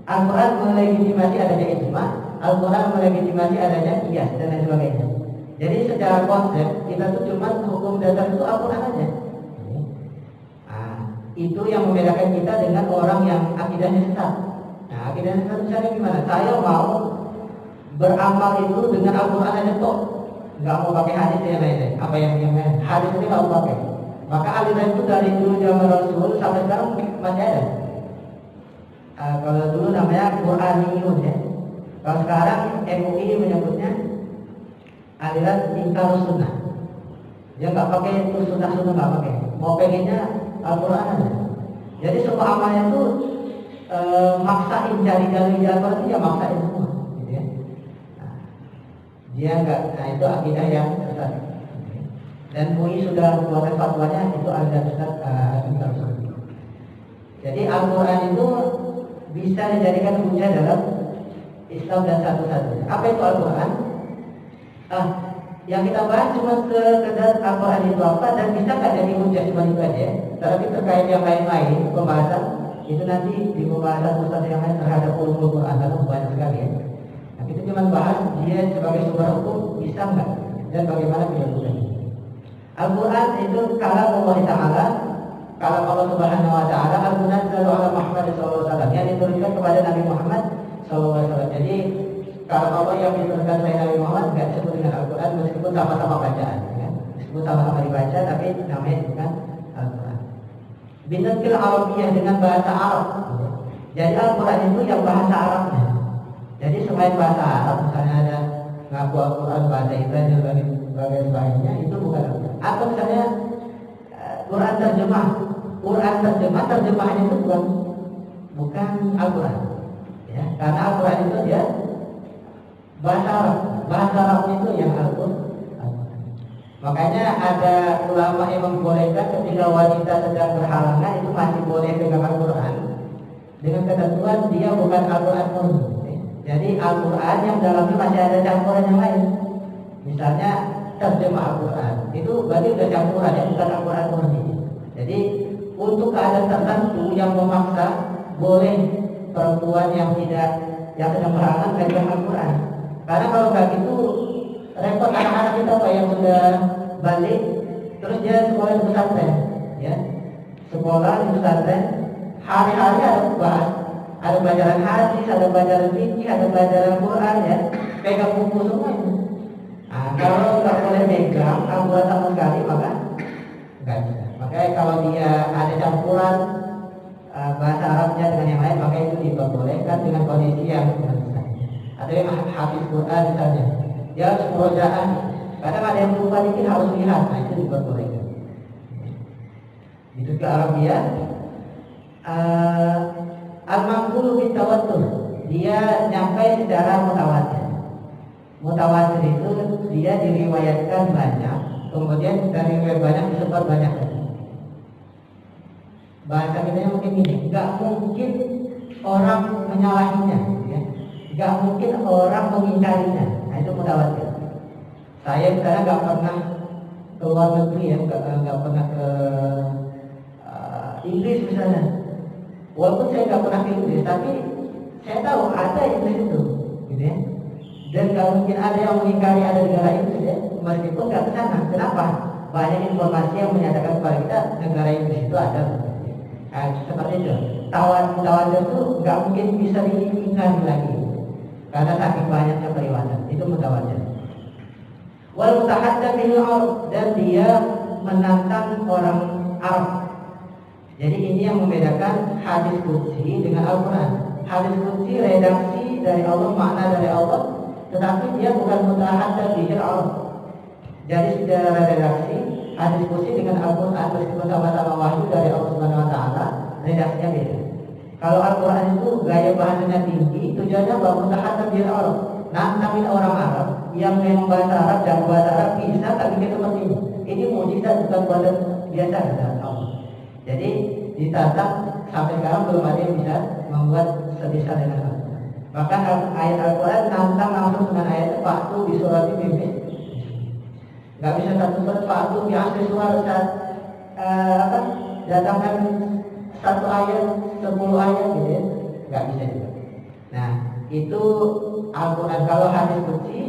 Al-Quran melegitimasi adanya ijma, Al-Quran melegitimasi adanya qiyas dan lain sebagainya. Jadi secara konsep kita tuh cuma hukum dasar itu Al-Quran aja. Nah, itu yang membedakan kita dengan orang yang akidahnya sesat. Nah, akidahnya sesat misalnya gimana? Saya mau beramal itu dengan Al-Quran aja toh, nggak mau pakai hadis yang lain, apa yang lain. Hadis ini nggak mau pakai. Maka aliran itu dari dulu zaman Rasul sampai sekarang masih ada. Kalau dulu namanya Quraniyun ya. Kalau sekarang MUI menyebutnya aliran Inkarus Sunnah. Dia nggak pakai itu sunnah-sunnah, nggak pakai. Mau pengennya Al-Quran aja. Jadi semua amalnya itu maksain cari dalil jawaban itu ya maksain semua, gitu ya. Nah, dia nggak, nah itu akidah yang sesat. Dan MUI sudah keluarkan fatwanya itu aliran Ustaz Inkarus Sunnah. Jadi Al-Quran itu bisa dijadikan hujah dalam Islam dan satu-satunya. Apa itu Al-Quran? Yang kita bahas cuma sekedar Al-Quran itu apa dan bisa nggak jadi hujah cuma itu aja. Tapi terkait yang lain-lain pembahasan itu nanti di pembahasan Ustaz yang lain terhadap ulumul Quran karena banyak sekali ya. Nah, kita cuma bahas dia sebagai sumber hukum bisa nggak dan bagaimana penjelasannya. Al-Quran itu kalam Allah Taala, kalam Allah Subhanahu Wa Taala, al-munazzalu ala Muhammad SAW yang diturunkan kepada Nabi Muhammad SAW. Jadi kalau Allah yang diturunkan oleh Nabi Muhammad nggak disebut dengan Al-Quran meskipun sama-sama bacaan, ya. Meskipun sama-sama dibaca tapi namanya bukan Al-Quran. Binatil Arabiyah dengan bahasa Arab. Jadi Al-Quran itu yang bahasa Arabnya. Jadi selain bahasa Arab, misalnya ada ngaku Al-Quran bahasa Ibrani dan sebagainya, itu bukan Al-Quran. Atau misalnya Quran terjemah, terjemahannya itu bukan Al-Quran. Ya, karena Al-Quran itu dia bahasa Arab itu yang Al-Quran. Makanya ada ulama yang membolehkan ketika wanita sedang berhalangan itu masih boleh pegang Al-Quran dengan ketentuan dia bukan Al-Quran murni. Jadi Al-Quran yang dalamnya masih ada campuran yang lain. Misalnya terjemah Al-Quran itu berarti sudah campuran ya, bukan Al-Quran murni. Jadi untuk keadaan tertentu yang memaksa boleh perempuan yang sedang berhalangan pegang Al-Quran. Karena kalau nggak gitu repot anak-anak kita Pak yang sudah balik terus dia sekolah di pesantren, ya sekolah di pesantren hari-hari ada pelajaran hadis, ada pelajaran fikih, ada pelajaran Quran ya, pegang buku semua itu. Nah, kalau nggak boleh pegang Al-Quran sama sekali maka nggak bisa. Makanya kalau dia ada campuran bahasa Arabnya dengan yang lain maka itu diperbolehkan dengan kondisi yang ada yang hafiz Quran misalnya, dia harus murojaah. Kadang ada yang lupa dikit harus lihat, nah itu diperbolehkan. Itu ke Arabia. Al-Maqbulu bitawatur, dia nyampai secara mutawatir. Mutawatir itu dia diriwayatkan banyak, kemudian dari riwayat banyak disebar banyak. Bahasa kita mungkin gini, nggak mungkin orang menyalahinya, ya. Nggak mungkin orang mengingkarinya. Nah itu mutawatir. Saya misalnya nggak pernah ke luar negeri ya, nggak pernah ke Inggris misalnya. Walaupun saya nggak pernah ke Inggris, tapi saya tahu ada Inggris itu, gitu ya. Dan nggak mungkin ada yang mengingkari ada negara Inggris ya, meskipun nggak ke sana. Kenapa? Banyak informasi yang menyatakan kepada kita negara Inggris itu ada. Nah, seperti itu. Tawatir itu nggak mungkin bisa diingkari lagi. Karena saking banyaknya periwayatan, itu mutawatir. Wal mutahaddatts bil Arab, dan dia menantang orang Arab. Jadi ini yang membedakan hadis qudsi dengan Al-Quran. Hadis qudsi redaksi dari Allah, makna dari Allah, tetapi dia bukan mutahaddatts bil Arab. Jadi secara redaksi hadis qudsi dengan Al-Quran meskipun sama-sama wahyu dari Allah Subhanahu wa taala, redaksinya beda. Kalau Al-Quran itu gaya bahasanya tinggi, tujuannya bahwa mutahaddatts bil Arab. Nantangin orang Arab yang memang bahasa Arab dan bahasa Arab bisa tapi dia seperti ini. Ini mukjizat bukan buatan biasa dari Allah. Jadi ditantang sampai sekarang belum ada yang bisa membuat sebisa dengan Al-Quran. Bahkan ayat Al-Quran nantang langsung dengan ayat Faktu di surat ini. Gak bisa satu surat Faktu di asli surat datangkan satu ayat 10 ayat gitu ya, nggak bisa juga. Nah itu Al-Quran. Kalau hadis qudsi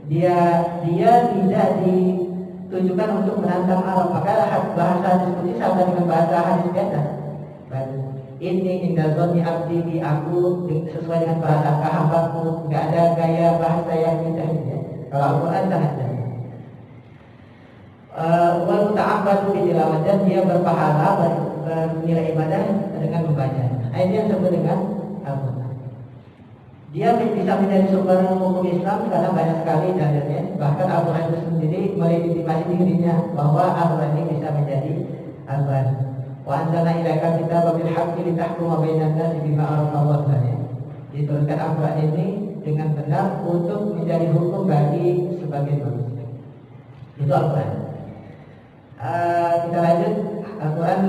dia tidak ditujukan untuk menantang Arab, maka bahasa hadis qudsi sama dengan bahasa hadis biasa. Ini indah zonni abdi bi, aku sesuai dengan bahasa hambaku, nggak ada gaya bahasa yang beda ya. Kalau Al-Quran sangat jelas. Wal muta'abbadu bitilawah, dan dia berpahala bernilai ibadah dengan membaca. Ini yang disebut dengan Al-Quran. Dia bisa menjadi sumber hukum Islam karena banyak sekali dalilnya. Bahkan Al-Quran itu sendiri melegitimasi dirinya bahwa Al-Quran ini bisa menjadi Al-Quran. Wa anzalna ilaika kitaba bil haqqi litahkuma bainan nasi bima arafallahu. Diturunkan Al-Quran ini dengan benar untuk menjadi hukum bagi sebagian manusia. Itu Al-Quran. Kita lanjut. Al-Quran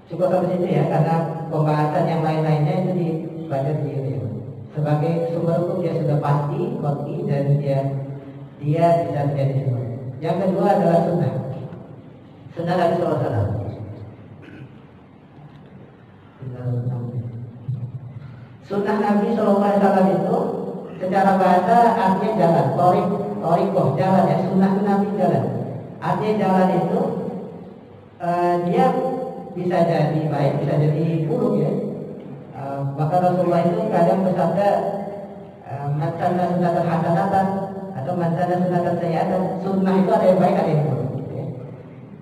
cukup sampai situ ya, karena pembahasan yang lain-lainnya itu dibaca di YouTube. Sebagai sumber hukum dia sudah pasti, qat'i, dan dia bisa menjadi sumber. Yang kedua adalah sunnah. Sunnah Nabi SAW. Sunnah Nabi SAW itu secara bahasa artinya jalan, torikoh, jalan ya. Sunnah Nabi jalan. Artinya jalan itu dia bisa jadi baik, bisa jadi buruk ya. Maka Rasulullah itu kadang bersabda, man sanna sunnatan hasanatan atau man sanna sunnatan sayyi'atan. Sunnah itu ada yang baik, ada yang buruk ya.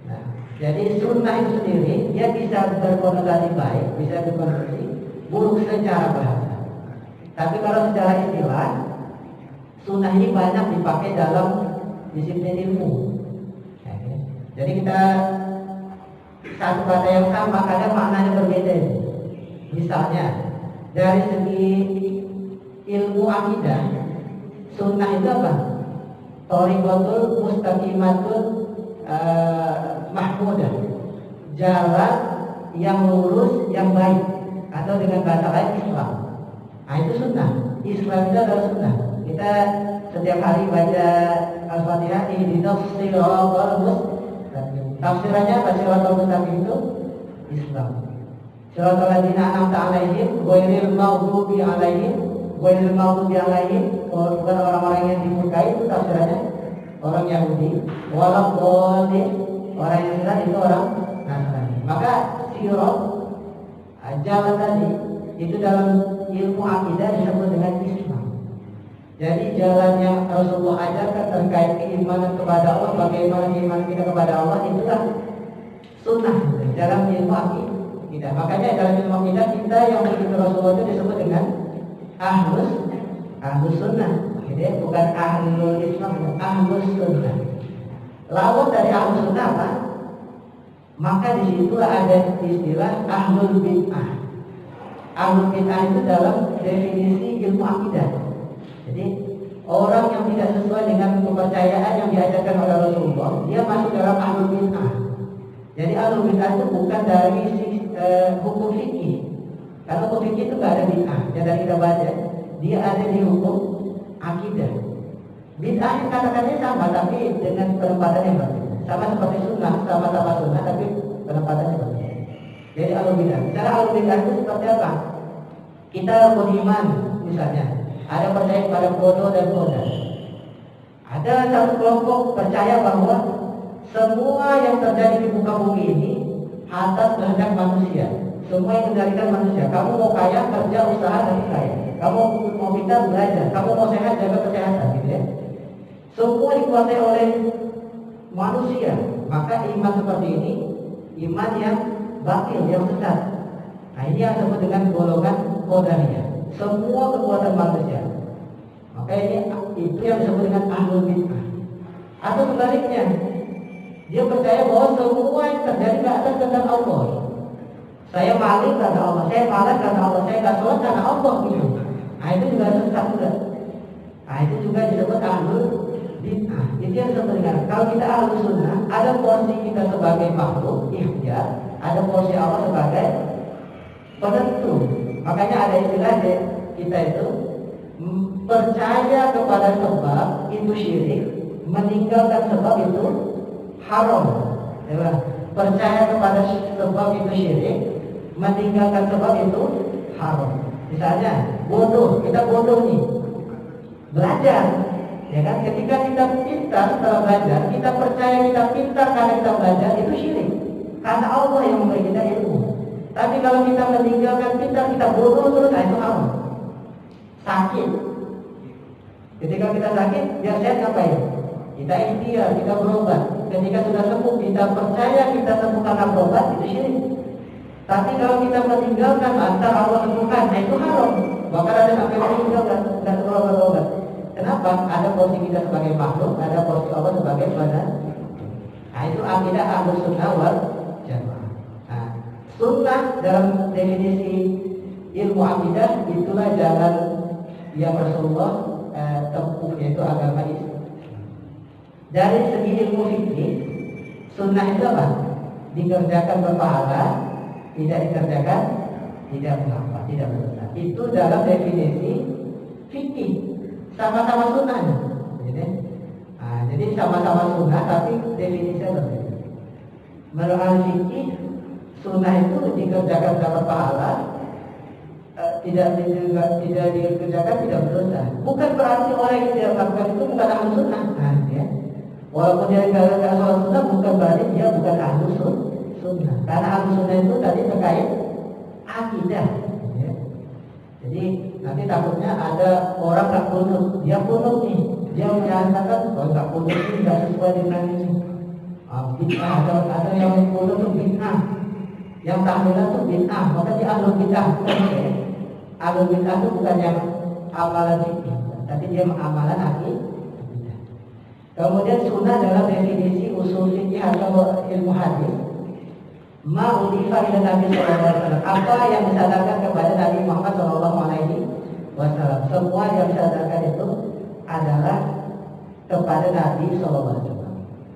Nah, jadi sunnah itu sendiri dia bisa berkonotasi baik, bisa berkonotasi buruk secara bahasa. Tapi kalau secara istilah, sunnah ini banyak dipakai dalam disiplin ilmu. Jadi kita satu kata yang sama kadang maknanya berbeda. Misalnya dari segi ilmu akidah, sunnah itu apa? Thariqatul mustaqimatul mahmudah, jalan yang lurus yang baik, atau dengan bahasa lain Islam. Nah itu sunnah. Islam itu adalah sunnah. Kita setiap hari baca Al-Fatihah, ihdinas siratal mustaqim. Tafsirannya apa? Siratal mustaqim itu Islam. Siratal ladzina an'amta 'alaihim ghairil maghdubi 'alaihim. Ghairil maghdubi 'alaihim bukan orang-orang yang dimurkai, itu tafsirannya orang Yahudi. Waladhdallin, orang yang sesat itu orang Nasrani. Maka sirat, jalan tadi itu dalam ilmu akidah disebut dengan Islam. Jadi jalan yang Rasulullah ajarkan terkait keimanan kepada Allah, bagaimana keimanan kita kepada Allah, itulah sunnah dalam ilmu akidah. Makanya dalam ilmu akidah kita yang mengikuti Rasulullah itu disebut dengan ahlus sunnah. Jadi bukan ahlul Islam, ahlus sunnah. Lawan dari ahlus sunnah apa? Maka disitulah ada istilah ahlul bid'ah. Ahlul bid'ah itu dalam definisi ilmu akidah. Jadi orang yang tidak sesuai dengan kepercayaan yang diajarkan oleh Rasulullah, dia masuk dalam ahlul bid'ah. Jadi ahlul bid'ah itu bukan dari hukum fikih. Karena hukum fikih itu nggak ada bid'ah. Yang dari kita baca, dia ada di hukum akidah. Bid'ah yang katakannya sama, tapi dengan penempatan yang berbeda. Sama seperti sunnah, sama-sama sunnah, tapi penempatannya berbeda. Jadi ahlul bid'ah. Cara ahlul bid'ah itu seperti apa? Kita beriman, misalnya. Ada percaya pada bodoh dan bodoh. Ada satu kelompok percaya bahwa semua yang terjadi di muka bumi ini atas kehendak manusia. Semua yang dikendalikan manusia. Kamu mau kaya, kerja, usaha, dan kaya. Kamu mau pintar, belajar. Kamu mau sehat, jaga kesehatan, gitu ya. Semua dikuasai oleh manusia. Maka iman seperti ini, iman yang batil, yang sesat. Nah ini yang disebut dengan golongan qadariyah. Semua kekuatan manusia. Maka ini itu yang disebut dengan ahlul bid'ah. Atau sebaliknya, dia percaya bahwa semua yang terjadi ke atas kehendak Allah. Saya maling karena Allah, saya malas karena Allah, saya nggak sholat karena Allah gitu. Nah itu juga sesat juga. Nah itu juga disebut ahlul bid'ah. Itu yang disebut dengan, kalau kita ahlus sunnah, ada porsi kita sebagai makhluk ikhtiar, ada porsi Allah sebagai penentu. Makanya ada istilah kita itu percaya kepada sebab itu syirik, meninggalkan sebab itu haram. Ya, percaya kepada sebab itu syirik, meninggalkan sebab itu haram. Misalnya bodoh, kita bodoh nih, belajar, ya kan? Ketika kita pintar setelah belajar, kita percaya kita pintar karena kita belajar, itu syirik. Karena Allah yang memberi kita ilmu. Tapi kalau kita meninggalkan pintar, kita bodoh terus, nah itu haram. Sakit. Ketika kita sakit, biar sehat ngapain? kita ikhtiar, kita berobat. Ketika sudah sembuh, kita percaya kita sembuh karena berobat, itu syirik. Tapi kalau kita meninggalkan antar Allah sembuhkan, nah itu haram. Bahkan ada sampai meninggalkan dan berobat. Kenapa? Ada porsi kita sebagai makhluk, ada porsi Allah sebagai badan. Nah itu akidah Ahlus Sunnah wal Jamaah. Nah, sunnah dalam definisi ilmu akidah itulah jalan yang Rasulullah tempuh, yaitu agama Islam. Dari segi ilmu fikih, sunnah itu apa? Dikerjakan berpahala, tidak dikerjakan tidak mengapa, tidak berdosa. Itu dalam definisi fikih, sama-sama sunnah. Jadi sama-sama sunnah tapi definisinya berbeda. Menurut fikih, sunnah itu dikerjakan dapat pahala, tidak dikerjakan tidak berdosa. Bukan berarti orang yang tidak melakukan itu bukan ahlu sunnah. Ya. Walaupun dia tidak sholat sunnah, bukan berarti dia bukan ahlu sunnah. Karena ahlu sunnah itu tadi terkait akidah. Ya. Jadi nanti takutnya ada orang tak kunut, dia kunut nih, dia menyatakan kalau tak kunut ini tidak sesuai dengan ini. Bid'ah, ada yang kunut itu bid'ah, yang tahlilan itu bid'ah, maka dia ahlu bid'ah. Ahlu bid'ah itu bukan yang amalan fikih, tapi dia amalan akidah. Kemudian sunnah dalam definisi usul fikih atau ilmu hadis, ma'udifa ila Nabi SAW, apa yang disadarkan kepada Nabi Muhammad SAW. Semua yang disadarkan itu adalah kepada Nabi SAW.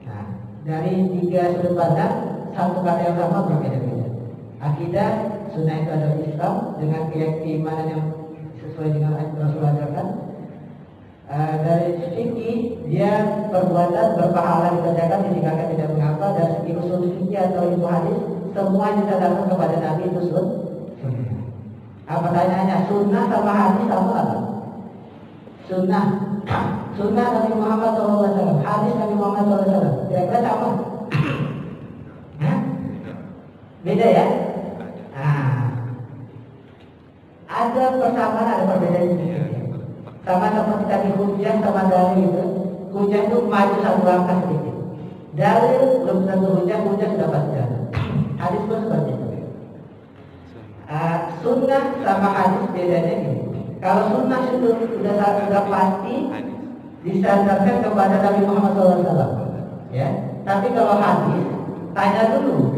Nah, dari tiga sudut pandang, satu kata yang sama berbeda-beda. Akidah, sunnah itu adalah Islam dengan keimanan yang sesuai dengan Rasulullah ajarkan. Dari fikih, dia perbuatan berpahala dikerjakan, ditinggalkan tidak mengapa. Dari segi usul fikih atau ilmu hadis, semua yang disadarkan kepada Nabi itu sunnah. Pertanyaannya, sunnah sama hadis sama apa? Sunnah Nabi Muhammad SAW, hadis Nabi Muhammad SAW, kira-kira sama? Beda ya? Ada persamaan, ada perbedaan sedikit. Sama seperti tadi hujah sama dalil itu. Hujah itu maju satu langkah sedikit. Dalil belum tentu hujah sudah pasti ada. Hadis pun seperti itu. Sunnah sama hadis bedanya gini. Kalau sunnah itu sudah pasti disandarkan kepada Nabi Muhammad SAW, ya. Tapi kalau hadis, tanya dulu,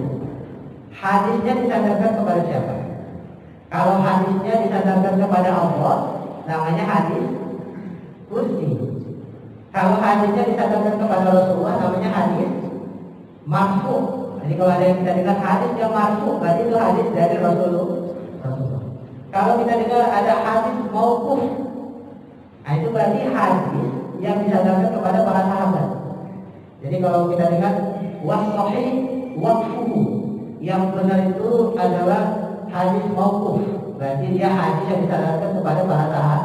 hadisnya disandarkan kepada siapa? Kalau hadisnya disandarkan kepada Allah, namanya hadis kursi. Kalau hadisnya disandarkan kepada Rasulullah, namanya hadis marfu. Jadi kalau ada yang kita dengar hadis yang marfu, berarti itu hadis dari Rasulullah. Kalau kita dengar ada hadis mauquf, nah itu berarti hadis yang disandarkan kepada para sahabat. Jadi kalau kita dengar was-sahih waqfuhu, yang benar itu adalah hadis mauquf, berarti dia hadis yang disandarkan kepada para sahabat.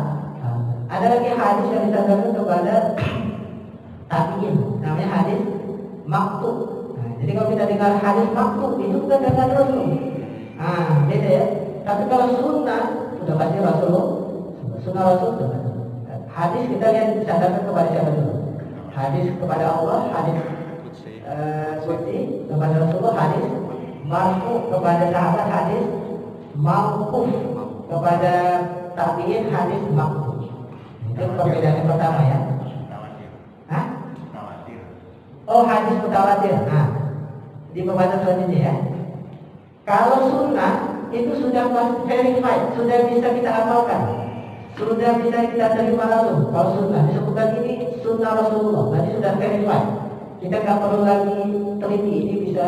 Ada lagi hadis yang disandarkan kepada tabi'in, namanya hadis maktub. Nah, jadi kalau kita dengar hadis maktub itu bukan dari Rasul. Beda ya. Tapi kalau sunnah sudah pasti Rasulullah. Sunnah Rasul sudah pasti. Hadis kita lihat disandarkan kepada siapa dulu? Hadis kepada Allah, hadis qudsi kepada Rasulullah, hadis marfu kepada sahabat, hadis mauquf kepada tabi'in, hadis maktub. Itu perbedaan yang pertama ya. Oh, hadis mutawatir. Di pembahasan selanjutnya ya. Kalau sunnah itu sudah verified, sudah bisa kita amalkan, sudah bisa kita terima langsung. Kalau sunnah disebutkan ini sunnah Rasulullah, berarti sudah verified. Kita nggak perlu lagi teliti ini bisa.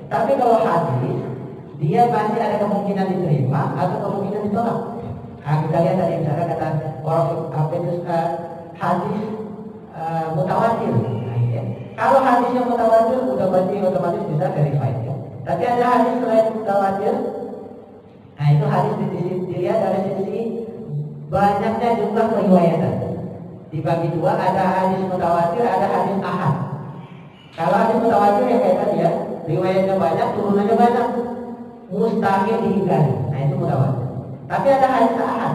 Tapi kalau hadis, dia masih ada kemungkinan diterima atau kemungkinan ditolak. Kita lihat tadi misalnya kata orang hadis mutawatir. Kalau hadisnya mutawatir, udah berarti otomatis bisa verified ya. Tapi ada hadis selain mutawatir. Nah itu hadis dilihat dari sisi banyaknya jumlah periwayatan. Dibagi dua, ada hadis mutawatir, ada hadis ahad. Kalau hadis mutawatir yang kayak tadi ya, riwayatnya banyak, turunannya banyak, mustahil diingkari. Nah itu mutawatir. Tapi ada hadis ahad.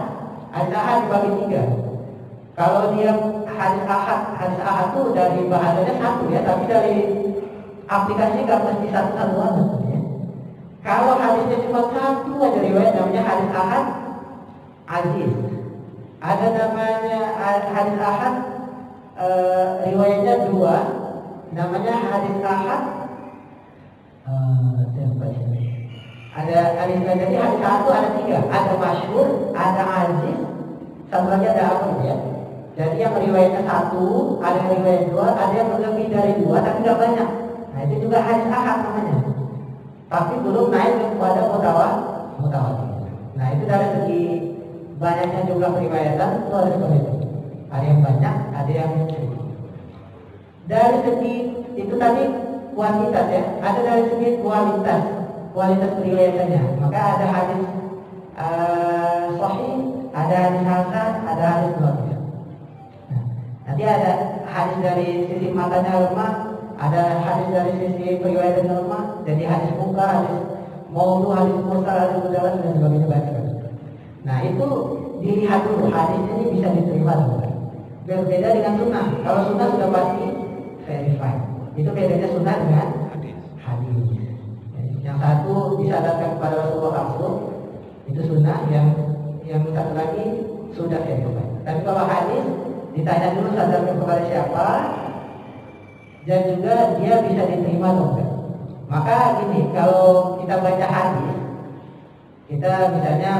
Hadis ahad dibagi tiga. Kalau dia hadis ahad itu dari bahasanya satu ya, tapi dari aplikasinya nggak mesti satu banget ya. Kalau hadisnya cuma satu aja riwayat namanya hadis ahad aziz. Ada namanya hadis ahad riwayatnya dua, namanya hadis ahad ada hadis jadi hadis satu ada tiga, ada masyhur, ada aziz, satu lagi ada apa ya? Jadi yang riwayatnya satu, ada yang riwayat dua, ada yang lebih dari dua tapi nggak banyak. Nah itu juga hadis ahad namanya. Tapi belum naik kepada mutawatir. Nah itu dari segi banyaknya jumlah periwayatan itu ada seperti itu. Ada yang banyak, ada yang sedikit. Dari segi itu tadi kuantitas ya, ada dari segi kualitas periwayatannya. Maka ada hadis sahih, ada hadis hasan, ada hadis dhaif. Nah, nanti ada hadis dari sisi matanya lemah, ada hadis dari sisi periwayatan lemah, jadi hadis muka, hadis maudhu, hadis mursal, hadis mudallas dan sebagainya banyak. Nah itu dilihat dulu hadis ini bisa diterima atau tidak. Berbeda dengan sunnah. Kalau sunnah sudah pasti verified. Itu bedanya sunnah dengan hadis. Yang satu disadarkan kepada Rasulullah langsung, itu sunnah. Yang satu lagi sudah verified. Tapi kalau hadis ditanya dulu sadarkan kepada siapa, dan juga dia bisa diterima atau tidak. Maka gini, kalau kita baca hadis, kita misalnya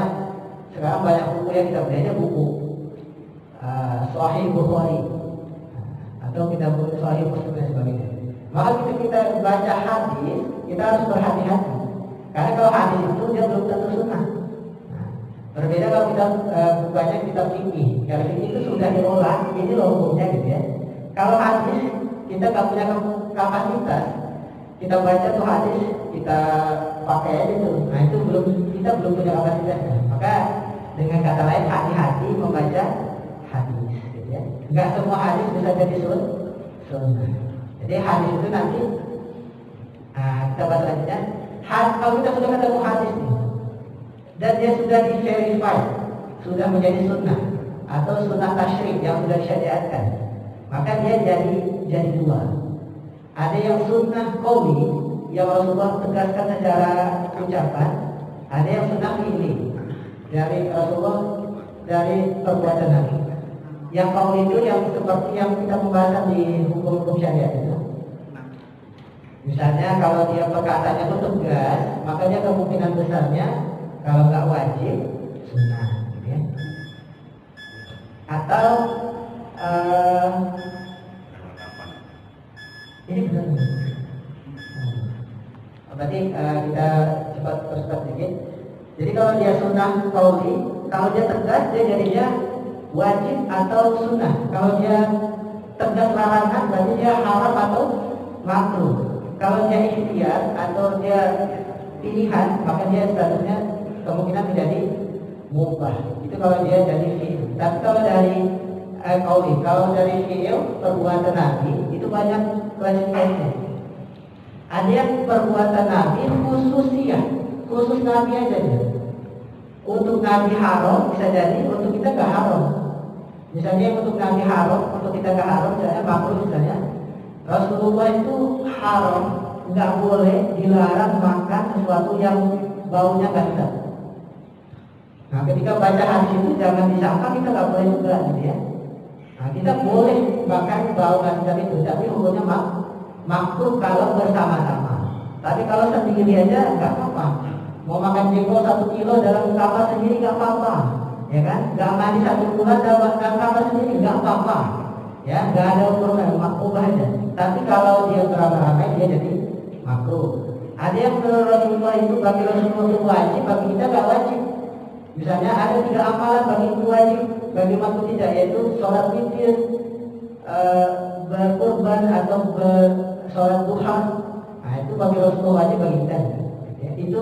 sekarang banyak buku yang kita belajar buku Sahih Bukhari atau kita buku Sahih Muslim dan sebagainya. Maka ketika kita baca hadis, kita harus berhati-hati. Karena kalau hadis itu dia belum tentu sunnah. Berbeda kalau kita baca kitab fikih. Kalau fikih itu sudah diolah, ini loh hukumnya gitu ya. Kalau hadis kita nggak punya kapasitas, kita baca tuh hadis, kita pakai aja tuh. Nah itu kita belum punya kapasitasnya. Maka dengan kata lain hati-hati membaca hadis, gitu ya. Nggak semua hadis bisa jadi sunnah. Jadi hadis itu nanti, kita bahas selanjutnya. Kalau kita sudah ketemu hadis nih, dan dia sudah di-verify, sudah menjadi sunnah atau sunnah tasyrik yang sudah disyariatkan, maka dia jadi dua. Ada yang sunnah qauli yang Rasulullah tegaskan secara ucapan, ada yang sunnah fi'li dari Rasulullah, dari perbuatan Nabi. Yang qauli itu yang seperti yang kita membahas di hukum-hukum syariat itu. Misalnya kalau dia perkataannya itu tegas, maka dia kemungkinan besarnya kalau nggak wajib sunnah, gitu ya. Atau ini benar. Berarti kita cepat percepat sedikit. Jadi kalau dia sunnah qauli, kalau dia tegas dia jadinya wajib atau sunnah. Kalau dia tegas larangan berarti dia haram atau makruh. Kalau dia ikhtiar atau dia pilihan, maka dia statusnya kemungkinan menjadi mubah. Itu kalau dia jadi fi'il. Tapi kalau dari qauli, kalau dari fi'il perbuatan Nabi itu banyak klasifikasinya. Ada yang perbuatan Nabi khusus Nabi aja dia. Untuk Nabi haram bisa jadi, untuk kita nggak haram. Misalnya untuk Nabi haram, untuk kita nggak haram, misalnya makruh misalnya. Rasulullah itu haram, nggak boleh dilarang makan sesuatu yang baunya nggak sedap. Nah, ketika baca hadis itu jangan disangka kita nggak boleh juga, gitu ya. Nah, kita boleh makan bau nggak sedap itu, tapi hukumnya makruh kalau bersama-sama. Tapi kalau sendiri aja nggak apa-apa. Mau makan jengkol 1 kilo dalam kamar sendiri nggak apa-apa, ya kan? Nggak mandi 1 bulan dalam kamar sendiri nggak apa-apa, ya nggak ada ukuran, makruh aja. Tapi kalau dia beramai-ramai dia jadi makruh. Ada yang menurut Rasulullah itu bagi Rasulullah itu wajib, bagi kita nggak wajib. Misalnya ada 3 amalan bagi itu wajib, bagi makruh tidak, yaitu sholat witir, berkurban atau sholat duha. Nah itu bagi Rasulullah wajib, bagi kita ya, itu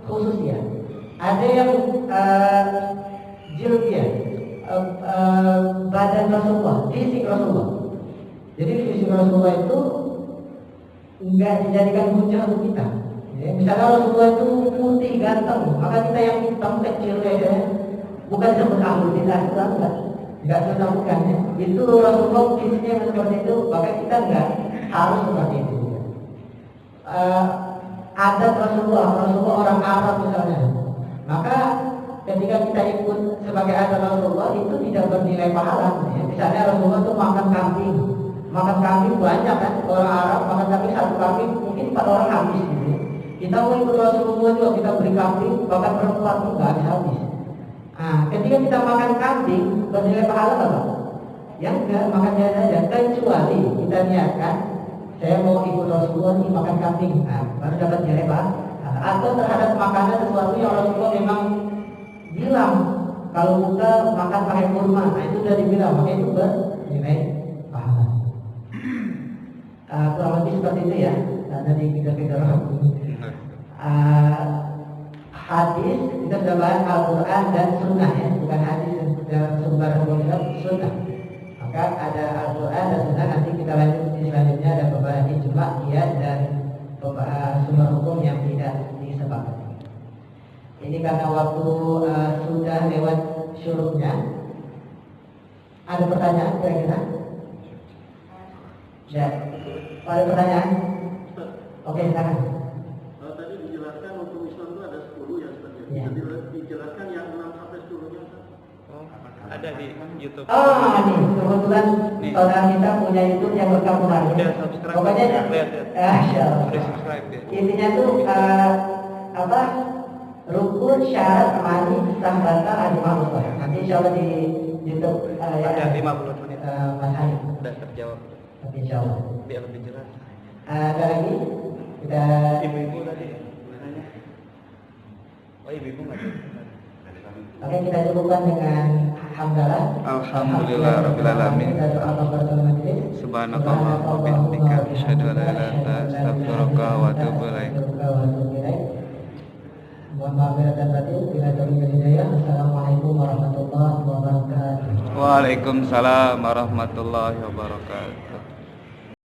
khusus ya. Ada yang jilbiyah, badan Rasulullah, fisik Rasulullah. Jadi fisik Rasulullah itu enggak dijadikan hujah untuk kita. Ya, misalnya Rasulullah itu putih ganteng, maka kita yang hitam kecil ya, bukan disebut ahlul bidah, enggak. Enggak sunnah bukan ya. Itu Rasulullah kisahnya yang seperti itu, maka kita enggak harus seperti itu. Ada Rasulullah orang Arab misalnya, maka ketika kita ikut sebagai adat Rasulullah itu tidak bernilai pahala. Ya. Misalnya Rasulullah itu makan kambing banyak kan, orang Arab makan kambing satu kambing mungkin 4 orang habis gitu. Kita mau ikut Rasulullah juga, kita beri kambing bahkan perempuan pun nggak habis. Nah, ketika kita makan kambing bernilai pahala apa? Yang enggak makan saja, kecuali kita niatkan saya mau ikut Rasulullah nih makan kambing, baru dapat nilai pahala. Atau terhadap makanan sesuatu yang Rasulullah memang bilang kalau buka makan pakai kurma, itu sudah dibilang, maka itu bernilai pahala. Kurang lebih seperti itu ya. Dari kita hadis kita sudah bahas Al-Quran dan Sunnah ya, bukan hadis dan sumber Sunnah. Maka ada Al-Quran dan Sunnah, nanti kita lanjut di selanjutnya ada pembahasan ijma, qiyas dan sumber hukum yang tidak disepakati. Ini karena waktu sudah lewat syuruknya. Ada pertanyaan kira-kira? Ya, ada pertanyaan? Oke, silakan. Tadi dijelaskan untuk Islam itu ada 10 ya sebenarnya. Ya. Jadi dijelaskan yang 6 sampai 10-nya. Oh, ada di YouTube. Nih, kebetulan saudara kita punya YouTube yang berkampungan. Udah subscribe. Pokoknya, lihat. Udah subscribe ya. intinya tuh rukun syarat mani sah batal al-mahfuz. Nanti insyaallah di YouTube Ada 50 menit. Mas Hayy. Udah terjawab. Tapi insyaallah. Biar lebih jelas. Ada lagi? Kita Ibu-ibu tadi nanya. Oh, ibu-ibu nggak ada. Oke, kita cukupkan dengan hamdalah. Alhamdulillah rabbil alamin. Subhanakallah wa bihamdika asyhadu an la ilaha illa anta astaghfiruka wa atubu ilaik. Mohon maaf dan batin bila terjadi hidayah. Assalamualaikum warahmatullahi wabarakatuh. Waalaikumsalam warahmatullahi wabarakatuh.